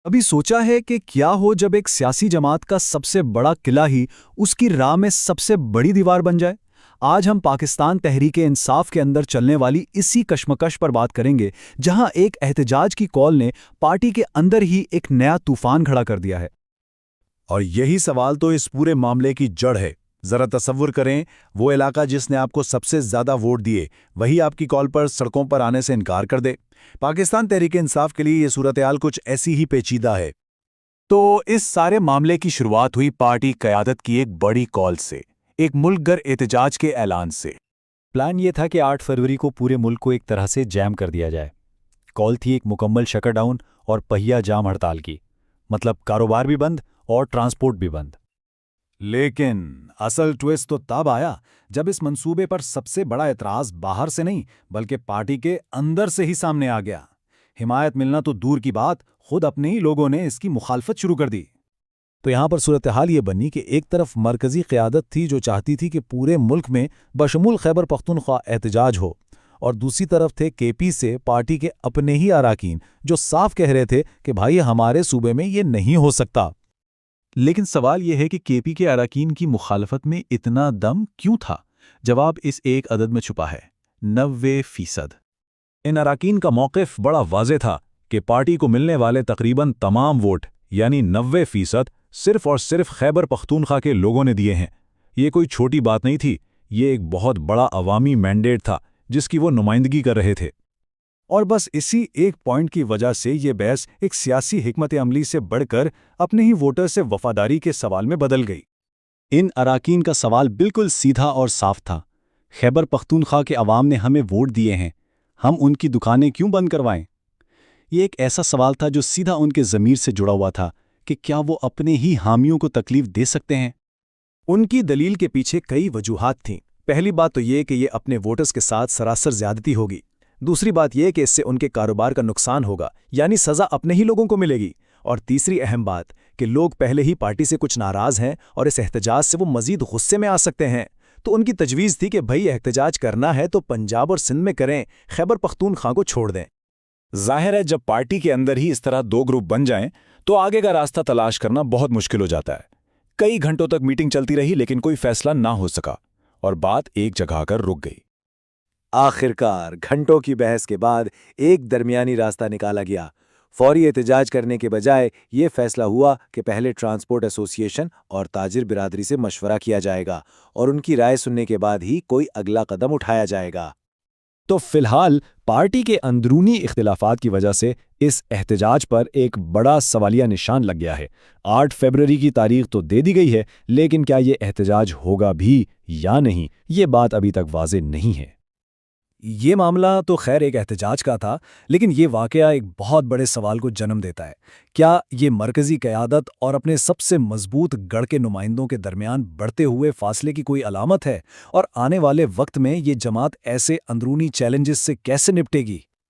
अभी सोचा है कि क्या हो जब एक सियासी जमात का सबसे बड़ा किला ही उसकी राह में सबसे बड़ी दीवार बन जाए। आज हम पाकिस्तान तहरीके इंसाफ के अंदर चलने वाली इसी कश्मकश पर बात करेंगे, जहां एक एहतजाज की कॉल ने पार्टी के अंदर ही एक नया तूफान खड़ा कर दिया है। और यही सवाल तो इस पूरे मामले की जड़ है। जरा तसव्वुर करें, वो इलाका जिसने आपको सबसे ज्यादा वोट दिए वही आपकी कॉल पर सड़कों पर आने से इनकार कर दे। पाकिस्तान तहरीक इंसाफ के लिए ये सूरत-ए-हाल कुछ ऐसी ही पेचीदा है। तो इस सारे मामले की शुरुआत हुई पार्टी क़यादत की एक बड़ी कॉल से, एक मुल्कगर एहतजाज के ऐलान से। प्लान ये था कि 8 फरवरी को पूरे मुल्क को एक तरह से जैम कर दिया जाए। कॉल थी एक मुकम्मल शटरडाउन और पहिया जाम हड़ताल की, मतलब कारोबार भी बंद और ट्रांसपोर्ट भी बंद। लेकिन असल ट्विस्ट तो तब आया जब इस मंसूबे पर सबसे बड़ा एतराज बाहर से नहीं बल्कि पार्टी के अंदर से ही सामने आ गया। हिमायत मिलना तो दूर की बात, खुद अपने ही लोगों ने इसकी मुखालफत शुरू कर दी। तो यहाँ पर सूरत हाल ये बनी कि एक तरफ मरकजी क़यादत थी जो चाहती थी कि पूरे मुल्क में बशमूल खैबर पख्तूनख्वा एहतजाज हो, और दूसरी तरफ थे केपी से पार्टी के अपने ही अराकीन जो साफ कह रहे थे कि भाई हमारे सूबे में ये नहीं हो सकता। लेकिन सवाल यह है कि केपी के अराकीन की मुखालफत में इतना दम क्यों था? जवाब इस एक अदद में छुपा है, 90%। इन अराकीन का मौक़िफ़ बड़ा वाज़ेह था कि पार्टी को मिलने वाले तकरीबन तमाम वोट यानी 90% सिर्फ और सिर्फ खैबर पख्तूनख्वा के लोगों ने दिए हैं। ये कोई छोटी बात नहीं थी, ये एक बहुत बड़ा अवामी मैंडेट था जिसकी वो नुमाइंदगी कर रहे थे। और बस इसी एक पॉइंट की वजह से ये बहस एक सियासी हिकमत अमली से बढ़कर अपने ही वोटर से वफादारी के सवाल में बदल गई। इन अराकीन का सवाल बिल्कुल सीधा और साफ था। खैबर पख्तूनख्वा के अवाम ने हमें वोट दिए हैं, हम उनकी दुकानें क्यों बंद करवाएं? ये एक ऐसा सवाल था जो सीधा उनके ज़मीर से जुड़ा हुआ था कि क्या वो अपने ही हामियों को तकलीफ दे सकते हैं। उनकी दलील के पीछे कई वजूहात थीं। पहली बात तो ये कि ये अपने वोटर्स के साथ सरासर ज्यादती होगी। दूसरी बात यह कि इससे उनके कारोबार का नुकसान होगा, यानी सज़ा अपने ही लोगों को मिलेगी। और तीसरी अहम बात कि लोग पहले ही पार्टी से कुछ नाराज़ हैं और इस एहतजाज से वो मज़ीद गुस्से में आ सकते हैं। तो उनकी तजवीज़ थी कि भाई एहतजाज करना है तो पंजाब और सिंध में करें, खैबर पख्तूनख्वा को छोड़ दें। जाहिर है जब पार्टी के अंदर ही इस तरह दो ग्रुप बन जाएं तो आगे का रास्ता तलाश करना बहुत मुश्किल हो जाता है। कई घंटों तक मीटिंग चलती रही लेकिन कोई फैसला ना हो सका और बात एक जगह आकर रुक गई। आखिरकार घंटों की बहस के बाद एक दरमियानी रास्ता निकाला गया। फौरी एहतजाज करने के बजाय ये फैसला हुआ कि पहले ट्रांसपोर्ट एसोसिएशन और ताजिर बिरादरी से मशवरा किया जाएगा और उनकी राय सुनने के बाद ही कोई अगला कदम उठाया जाएगा। तो फिलहाल पार्टी के अंदरूनी इख्तिलाफात की वजह से इस एहतजाज पर एक बड़ा सवालिया निशान लग गया है। 8 फरवरी की तारीख तो दे दी गई है, लेकिन क्या ये एहतजाज होगा भी या नहीं, ये बात अभी तक वाज़ेह नहीं है। ये मामला तो खैर एक एहतजाज का था, लेकिन ये वाक़या एक बहुत बड़े सवाल को जन्म देता है। क्या ये मरकज़ी क़यादत और अपने सबसे मजबूत गढ़ के नुमाइंदों के दरमियान बढ़ते हुए फासले की कोई अलामत है? और आने वाले वक्त में ये जमात ऐसे अंदरूनी चैलेंजेस से कैसे निपटेगी?